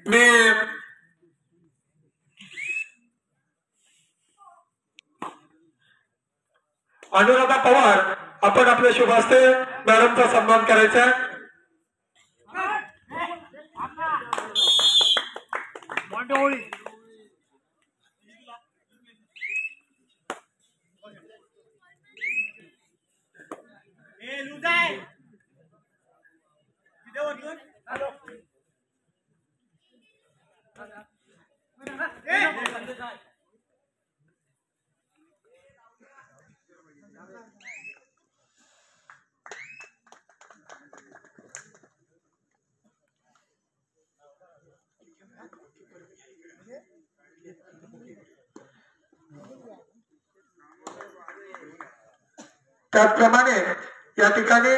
मी अनुराधा पवार आपण आपल्या शुभ हस्ते मॅडमचा सन्मान करायचा आहे। त्याचप्रमाणे या ठिकाणी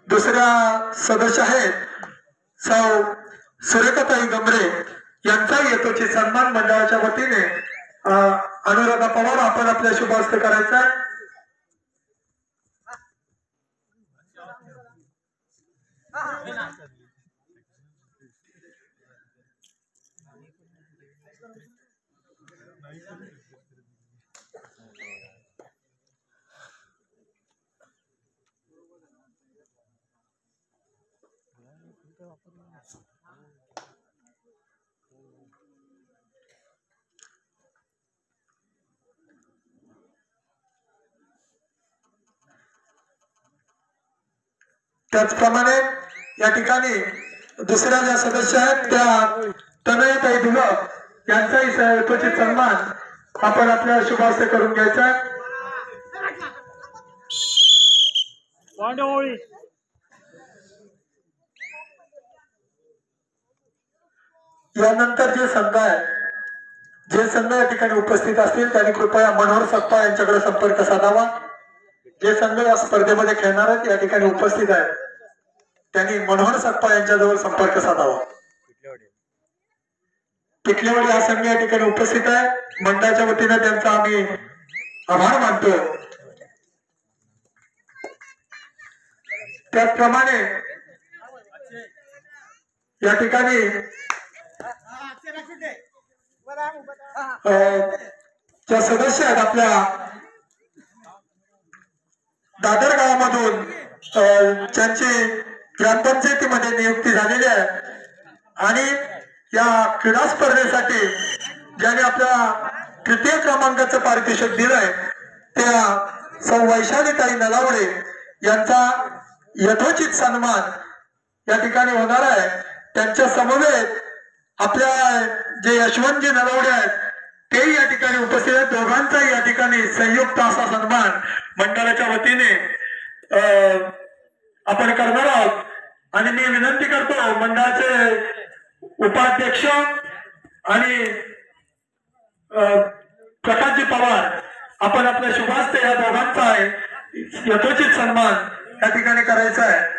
दुसऱ्या सदस्य आहेत सौ सुरेखाताई गमरे यांचा यथोचित सन्मान मंडळाच्या वतीने अनुराधा पवार आपण आपल्या शुभ हस्ते करायचा आहे। त्याचप्रमाणे या ठिकाणी दुसऱ्या ज्या सदस्य आहेत त्या तनयताई दिवक यांचाही यथोचित सन्मान आपण आपल्या शुभ हस्ते करून घ्यायचा आहे। यानंतर जे संघ या ठिकाणी उपस्थित असतील त्यांनी कृपया मनोहर सप्पा यांच्याकडे संपर्क साधावा। जे संघ या स्पर्धेमध्ये खेळणार आहेत या ठिकाणी उपस्थित आहेत त्यांनी मनोहर सप्पा यांच्याजवळ संपर्क साधावा। पिकलेवाडी हा संघ या ठिकाणी उपस्थित आहे। मंडळाच्या वतीने त्यांचा आम्ही आभार मानतो। त्याचप्रमाणे या ठिकाणी ज्या सदस्य आहेत आपल्या दादर गावामधून ज्यांची ग्रामपंचायतीमध्ये नियुक्ती झालेली आहे आणि या क्रीडा स्पर्धेसाठी ज्याने आपल्या तृतीय क्रमांकाचं पारितोषिक दिलंय त्या सौ वैशालीताई नलावडे यांचा यथोचित सन्मान या ठिकाणी होणार आहे। त्यांच्या समवेत आपल्या जे यशवंतजी नलावडे आहेत ते या ठिकाणी उपस्थित आहेत। दोघांचाही या ठिकाणी संयुक्त असा सन्मान मंडळाच्या वतीने आपण करणार आहोत आणि मी विनंती करतो मंडळाचे उपाध्यक्ष आणि प्रकाशजी पवार आपण आपल्या शुभ हस्ते या दोघांचा यथोचित सन्मान या ठिकाणी करायचा आहे।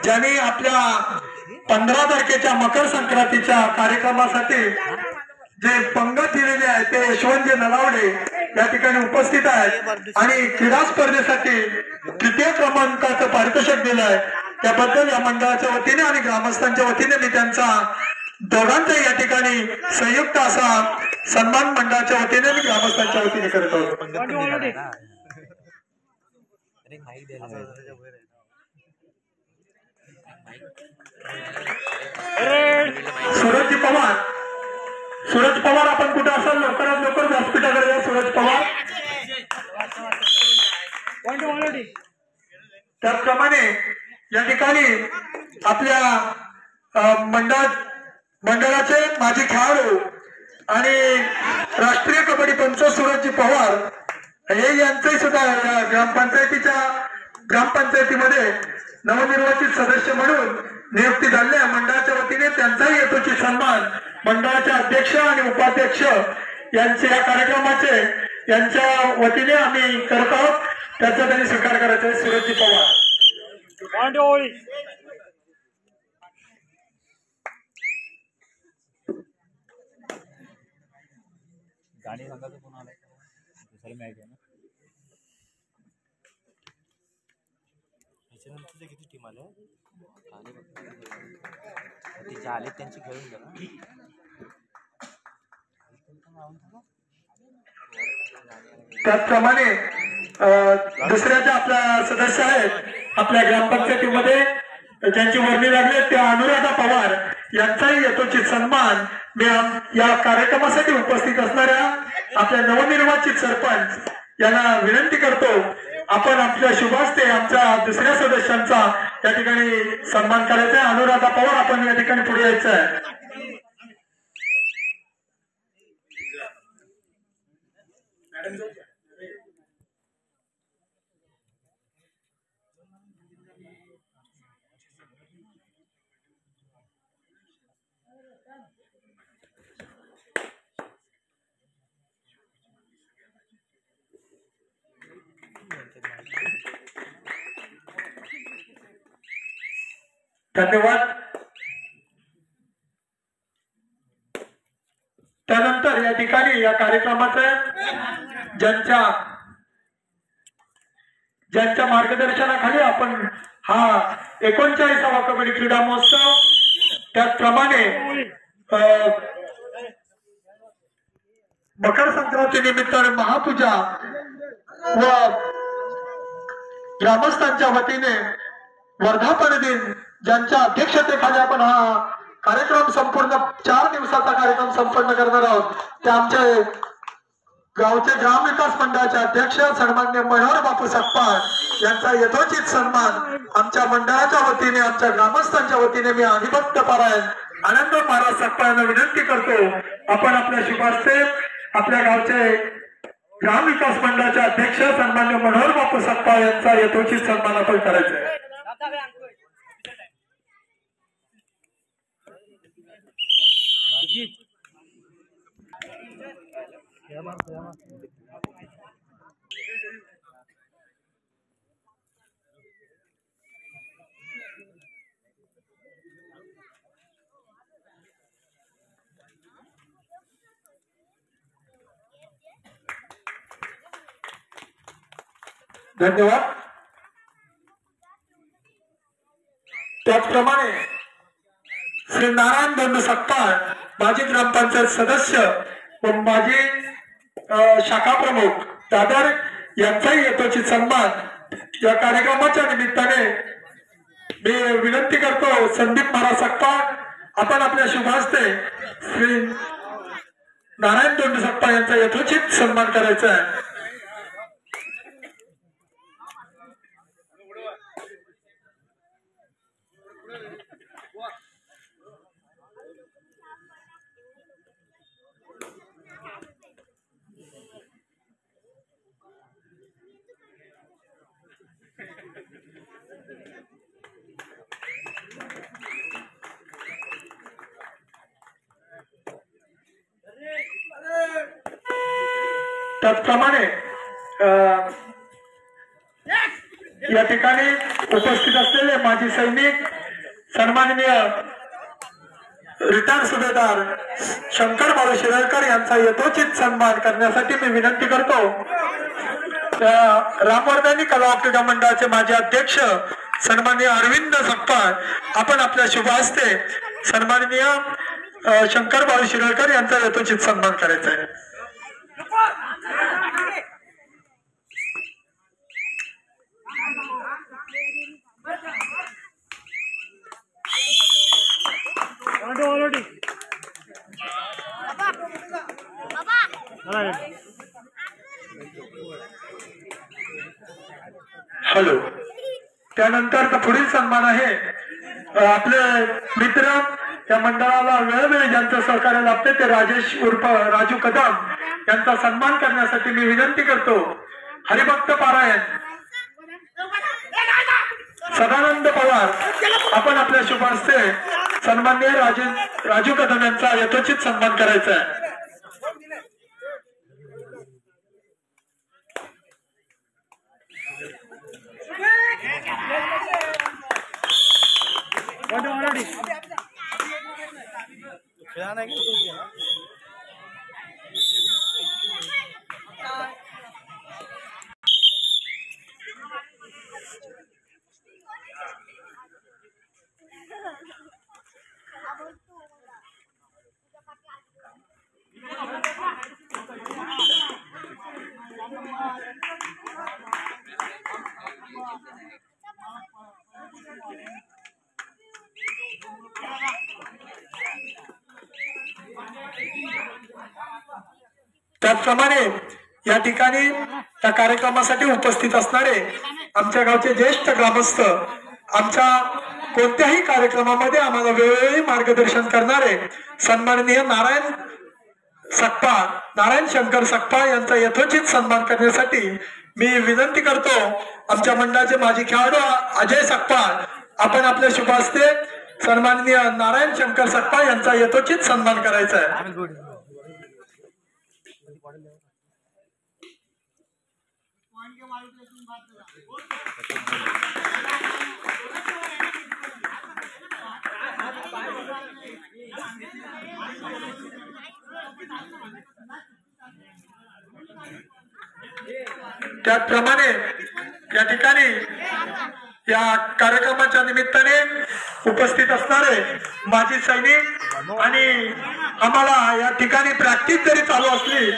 ज्यांनी आपल्या 15 तारखेच्या मकर संक्रांतीच्या कार्यक्रमासाठी जे पंगत दिलेले आहे ते यशवंतजी नलावडे या ठिकाणी उपस्थित आहेत आणि क्रीडा स्पर्धेसाठी तृतीय क्रमांकाचं पारितोषिक दिलं आहे त्याबद्दल या मंडळाच्या वतीने आणि ग्रामस्थांच्या वतीने मी त्यांचा दोघांचा या ठिकाणी संयुक्त असा सन्मान मंडळाच्या वतीने आणि ग्रामस्थांच्या वतीने करत आहोत। सूरज पवार आपण कुठे असाल लवकरात लवकर व्यासपीठाकडे या। सूरज पवार त्याचप्रमाणे या ठिकाणी आपल्या मंडळाचे माजी खेळाडू आणि राष्ट्रीय कबड्डी पंच सूरजजी पवार हे यांचंही सुद्धा ग्रामपंचायतीमध्ये नवनिर्वाचित सदस्य म्हणून नियुक्ती झाली आहे मंडळाच्या वतीने त्यांचाही यथोचित सन्मान मंडळाचे अध्यक्ष आणि उपाध्यक्ष यांचे या कार्यक्रमाचे यांच्या वतीने आम्ही करत आहोत त्याचा त्यांनी स्वीकार करायचा आहे। सूरजजी पवार गाणी सांगायचं कोण आलंय दुसरी मॅच आहे ना त्याच्यानंतर किती टीम आले तिचे आले त्यांची खेळून गेला. त्याचप्रमाणे दुसऱ्या ज्या आपल्या सदस्य आहेत आपल्या ग्रामपंचायतीमध्ये ज्यांची वर्णी लागली त्या अनुराधा पवार यांचाही यथोचित सन्मान मी या कार्यक्रमासाठी उपस्थित असणाऱ्या आपल्या नवनिर्वाचित सरपंच यांना विनंती करतो. आपण आपल्या शुभास्ते आमच्या दुसऱ्या सदस्यांचा या ठिकाणी सन्मान करायचा आहे. अनुराधा पवार आपण या ठिकाणी पुढे यायचं आहे. धन्यवाद. त्यानंतर या ठिकाणी या कार्यक्रमाचं ज्यांच्या मार्गदर्शनाखाली आपण हा 39वा कबड्डी क्रीडा महोत्सव त्याचप्रमाणे मकर संक्रांती निमित्ताने महापूजा व ग्रामस्थांच्या वतीने वर्धापन दिन ज्यांच्या अध्यक्षतेखाली आपण हा कार्यक्रम संपूर्ण 4 दिवसाचा कार्यक्रम संपन्न करणार आहोत ते आमचे गावचे ग्रामविकास मंडळाचे अध्यक्ष सन्माननीय मनोहर बापू सकपाळ यांचा यथोचित सन्मान आमच्या मंडळाच्या वतीने आमच्या ग्रामस्थांच्या वतीने मी अधिभक्त पारायण आनंद महाराज सकपाळ यांना विनंती करतो. आपण आपल्या शुभास्ते आपल्या गावचे ग्रामविकास मंडळाचे अध्यक्ष सन्माननीय मनोहर बापू सकपाळ यांचा यथोचित सन्मान आपण करायचा आहे. धन्यवाद. त्याचप्रमाणे श्री नारायण धोंड सकपाळ माजी ग्रामपंचायत सदस्य व माजी शाखा प्रमुख दादर यांचाही यथोचित सन्मान या कार्यक्रमाच्या निमित्ताने मी विनंती करतो. संदीप महाराज सकपाळ आपण आपल्या शुभास्ते श्री नारायण धोंड सकपाळ यांचा यथोचित सन्मान करायचा आहे. त्याचप्रमाणे या ठिकाणी उपस्थित असलेले माजी सैनिक सन्माननीय रिटायर सुभेदार शंकर बाळू शिरळकर यांचा यथोचित सन्मान करण्यासाठी मी विनंती करतो. रामवर्धनी कला क्रीडा मंडळाचे माजी अध्यक्ष सन्माननीय अरविंद सकपाळ आपण आपल्या शुभ हस्ते सन्माननीय शंकर बाळू शिरळकर यांचा यथोचित सन्मान करायचा आहे. हॅलो. त्यानंतर पुढील सन्मान आहे आपले मित्र या मंडळाला वेळोवेळी ज्यांचं सहकार्य लाभते ते राजेश उर्फ राजू कदम यांचा सन्मान करण्यासाठी मी विनंती करतो. हरिभक्त पारायण सदानंद पवार आपण आपल्या शुभ हस्ते सन्माननीय राजू कदम यांचा यथोचित सन्मान करायचा आहे. त्याचप्रमाणे या ठिकाणी या कार्यक्रमासाठी उपस्थित असणारे आमच्या गावचे ज्येष्ठ ग्रामस्थ, आमच्या कोणत्याही कार्यक्रमामध्ये आम्हाला वेळोवेळी मार्गदर्शन करणारे सन्माननीय नारायण शंकर सकपा यांचा यथोचित सन्मान करण्यासाठी मी विनंती करतो आमच्या मंडळाचे माजी खेळाडू अजय सकपाळ, आपण आपल्या शुभ हस्ते सन्माननीय नारायण शंकर सकपाळ यांचा यथोचित सन्मान करायचा आहे। त्याचप्रमाणे या ठिकाणी या कार्यक्रमाच्या निमित्ताने उपस्थित असणारे माजी सैनिक आणि आम्हाला या ठिकाणी प्रॅक्टिस जरी चालू असली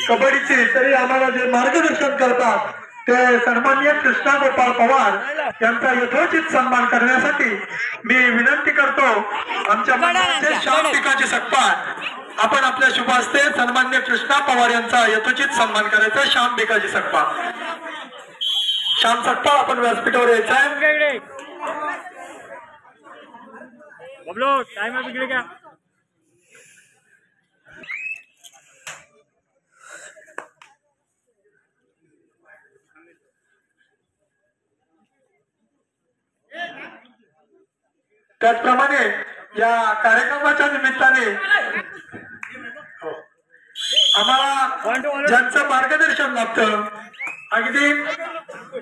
कबड्डीची तरी आम्हाला जे मार्गदर्शन करतात ते सन्माननीय कृष्णा गोपाळ पवार यांचा यथोचित सन्मान करण्यासाठी मी विनंती करतो आमच्या मंडळाचे श्याम पिकाचे सकपाळ, आपण आपल्या शुभ हस्ते सन्माननीय कृष्णा पवार यांचा यथोचित सन्मान करायचा। श्याम पिकाचे सकपाळ, श्याम सकपाळ आपण व्यासपीठावर यायचं आहे। त्याचप्रमाणे या कार्यक्रमाच्या निमित्ताने आम्हाला ज्यांचं मार्गदर्शन लागतं, अगदी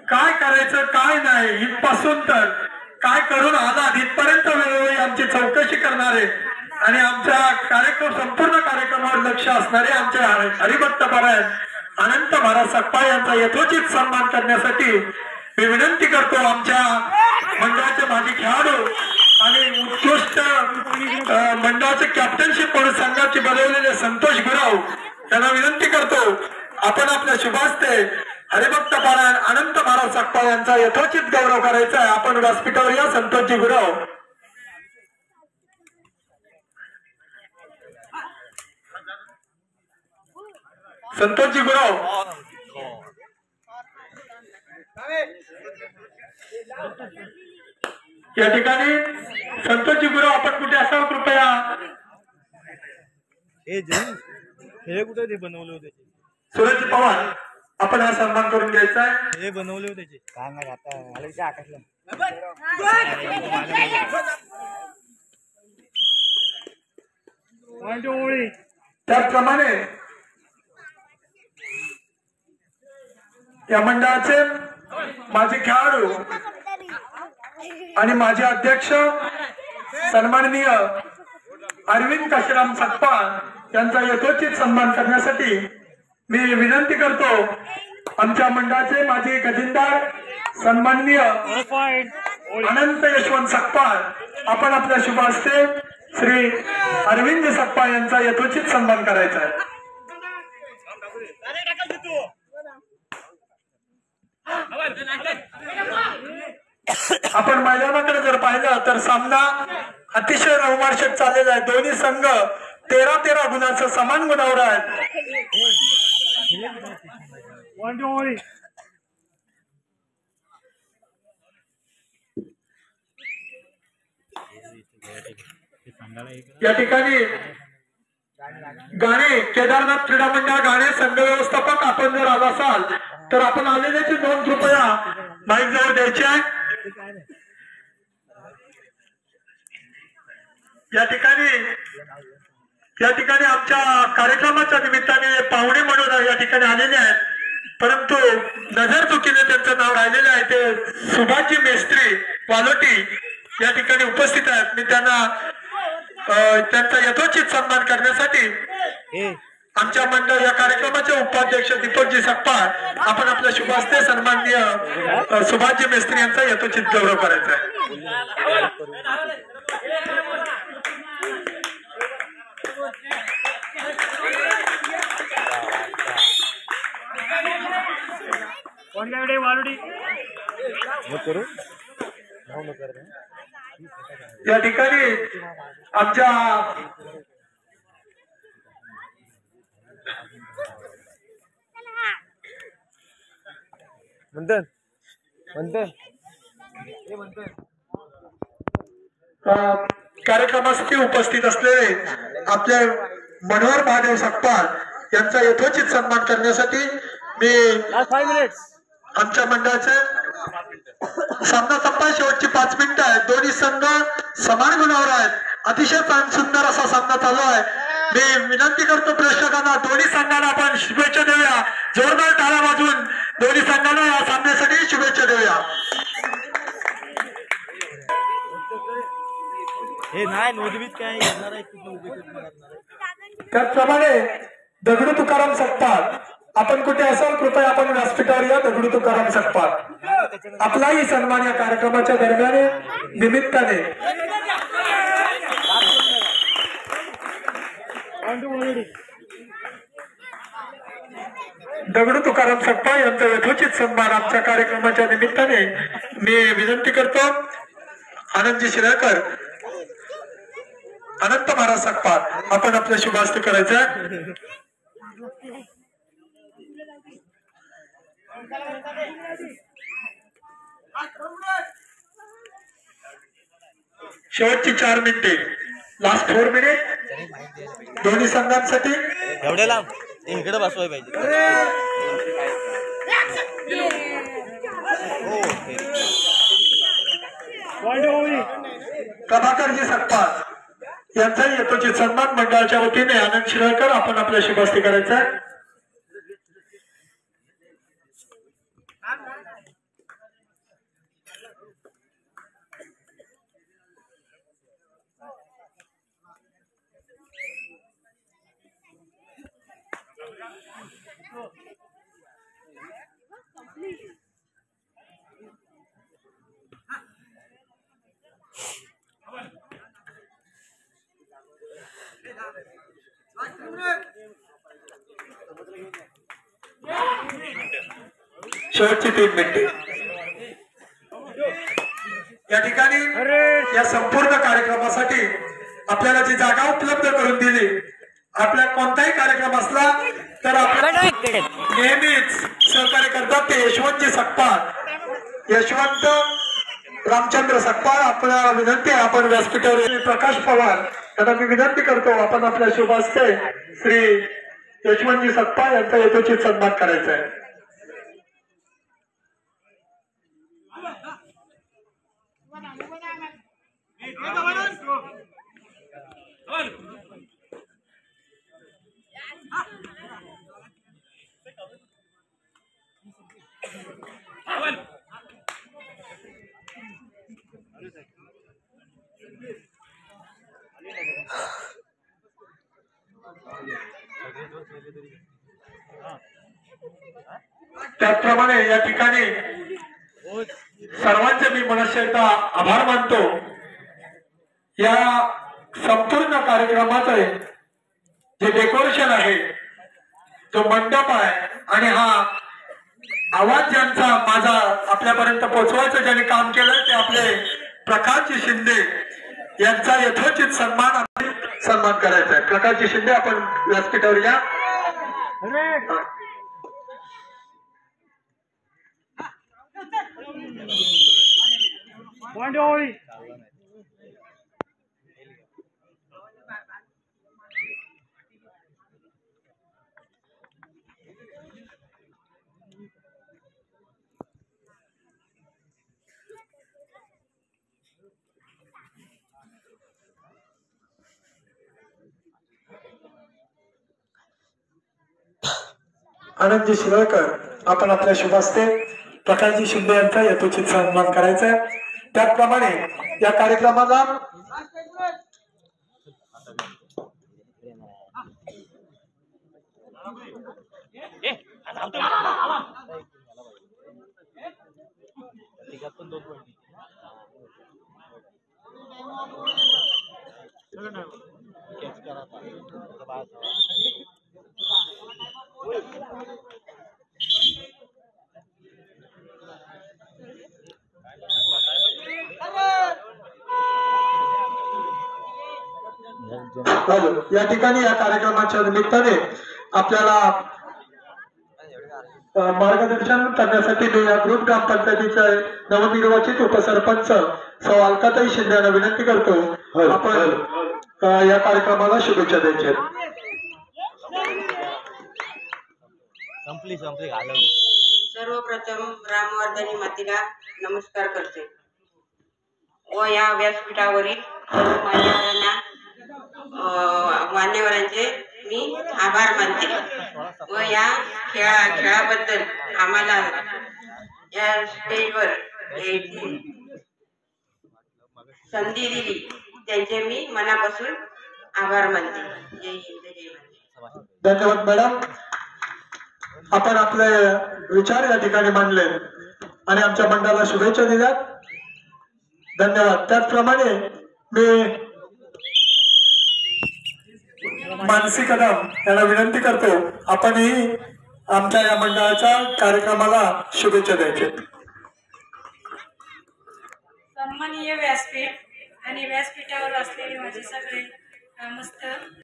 काय करायचं काय नाही इथपासून तर काय करून आलात इथपर्यंत वेळोवेळी आमची चौकशी करणारे आणि आमच्या संपूर्ण कार्यक्रमावर लक्ष असणारे आमचे हरिभक्त परायण अनंत महाराज सकपाळ यांचा यथोचित सन्मान करण्यासाठी मी विनंती करतो आमच्या मंडळाचे माजी खेळाडू आणि उत्कृष्ट मंडळाचे कॅप्टनशिप म्हणून संघाचे बनवलेले संतोष गुराव यांना विनंती करतो आपण आपल्या शुभ हस्ते हरिभक्त परायण अनंत महाराज सकपाळ यांचा यथोचित गौरव करायचा आहे। आपण व्यासपीठावर या संतोषजी गुराव। संतोषजी गुराव या ठिकाणी संतोषजी गुराव आपण कुठे असाल कृपया। हे कुठे ते बनवले होते सूरज पवार आपण हा सन्मान करून घ्यायचा आहे। हे बनवले होते काय नाही आता आकाशला त्याचप्रमाणे या मंडळाचे माजी खेळाडू आणि माजी अध्यक्ष सन्माननीय अरविंद काशीराम सकपाळ यांचा यथोचित सन्मान करण्यासाठी मी विनंती करतो आमच्या मंडळाचे माजी खजिनदार सन्माननीय अनंत यशवंत सकपाळ, आपण आपल्या शुभ हस्ते श्री अरविंद सकपाळ यांचा यथोचित सन्मान करायचा आहे। आपण मैदानाकडे जर पाहिलं तर सामना अतिशय रोमांचक चाललेला आहे। दोन्ही संघ 13 गुणांचं समान गुणावर आहेत। या ठिकाणी गाणे केदारनाथ क्रीडा मंडळ गाणे संघ व्यवस्थापक आपण जर आला असाल तर आपण आलेल्याची नोंद कृपया माईक जवळ द्यायची आहे। या ठिकाणी आमच्या कार्यक्रमाच्या निमित्ताने पाहुणे म्हणून या ठिकाणी आलेले आहेत, परंतु नजर चुकीने त्यांचं नाव राहिलेलं आहे। ते सुभाषजी मेस्त्री वालोटी या ठिकाणी उपस्थित आहेत। मी त्यांचा यथोचित सन्मान करण्यासाठी आमच्या मंडळ या कार्यक्रमाचे उपाध्यक्ष दीपकजी सकपाळ, आपण आपल्या शुभ हस्ते सन्माननीय सुभाषजी मेस्त्री यांचा यथोचित गौरव करायचा आहे। या ठिकाणी आमच्या कार्यक्रमासाठी उपस्थित असलेले आपले मनोहर महादेव सकपाळ यांचा यथोचित सन्मान करण्यासाठी मी आमच्या मंडळाचे सामना संपा शेवटची 5 मिनिटं आहेत. दोन्ही संघ समान गुणावर आहेत. अतिशय सुंदर असा सामना चालू आहे. मी विनंती करतो प्रेक्षकांना, दोन्ही संघांना आपण शुभेच्छा देऊया. जोरदार टाळ्या वाजवून दोन्ही संघांना या सामन्यासाठी शुभेच्छा देऊया. त्याचप्रमाणे दगडू तुकाराम सकपाळ, आपण कुठे असाल कृपया आपण व्यासपीठावर या. दगडू तुकाराम सकपाळ आपलाही सन्मान या कार्यक्रमाच्या दरम्यान निमित्ताने. दगडू तुकाराम सकपाळ यांचा यथोचित सन्मान आमच्या कार्यक्रमाच्या निमित्ताने मी विनंती करतो. आनंदजी शिराळकर, अनंत महाराज सकपाळ, आपण आपल्या शुभास्ते करायचं. शेवटची 4 मिनिटे, लास्ट 4 मिनिट दोन्ही संघांसाठी. एवढ्या लांब इकडे बसवाय पाहिजे. प्रभाकरजी सकपाळ यांचाही यथोचित सन्मान मंडळाच्या वतीने आनंद शिराळकर, आपण आपल्या शुभास्ते करायचा. शेवटची 3 मिनिटे. या ठिकाणी या संपूर्ण कार्यक्रमासाठी आपल्याला जी जागा उपलब्ध करून दिली, आपल्या कोणताही कार्यक्रम असला तर आपल्याला नेहमीच सहकार्य करतात ते यशवंतजी सकपाळ, यशवंत रामचंद्र सकपाळ. आपल्याला विनंती आहे आपण व्यासपीठावर. प्रकाश पवार यांना मी विनंती करतो, आपण आपल्या शुभ हस्ते श्री यशवंतजी सकपाळ यांचा यथोचित सन्मान करायचा आहे. त्याचप्रमाणे या ठिकाणी सर्वांचे मी मनस्यता आभार मानतो. या संपूर्ण कार्यक्रमाचे जे डेकोरेशन आहे, जो मंडप आहे आणि हा आवाज ज्यांचा माझा आपल्यापर्यंत पोहोचवायचं ज्यांनी काम केलं ते आपले प्रकाशजी शिंदे यांचा यथोचित सन्मान करायचा आहे. प्रकाशजी शिंदे, आपण व्यासपीठावर या. आनंदजी शिराळकर, आपण आपल्या शुभ हस्ते प्रकाशजी शिंदे यांचा यथोचित सन्मान करायचा आहे. त्याचप्रमाणे या कार्यक्रमाला या ठिकाणी या कार्यक्रमाच्या निमित्ताने आपल्याला मार्गदर्शन करण्यासाठी मी या ग्रुप ग्रामपंचायतीच्या नवनिर्वाचित उपसरपंच सौ अलकाताई शिंदे यांना विनंती करतो आपण या कार्यक्रमाला शुभेच्छा द्यायच्या. सर्वप्रथम रामवर्धनी मातेला नमस्कार करते व या व्यासपीठावरील मान्यवरांचे मी आभार मानते व या खेळाबद्दल आम्हाला या स्टेजवर संधी दिली त्यांचे मी मनापासून आभार मानते. जय हिंद जय भारत. धन्यवाद मॅडम. आपण आपले विचार या ठिकाणी मांडले आणि आमच्या मंडळाला शुभेच्छा दिल्या. धन्यवाद. त्याचप्रमाणे मी मानसी कदम यांना विनंती करतो आपणही आमच्या या मंडळाच्या कार्यक्रमाला शुभेच्छा द्यायचे. सन्माननीय व्यासपीठ आणि व्यासपीठावर असलेले माझे सगळे मस्त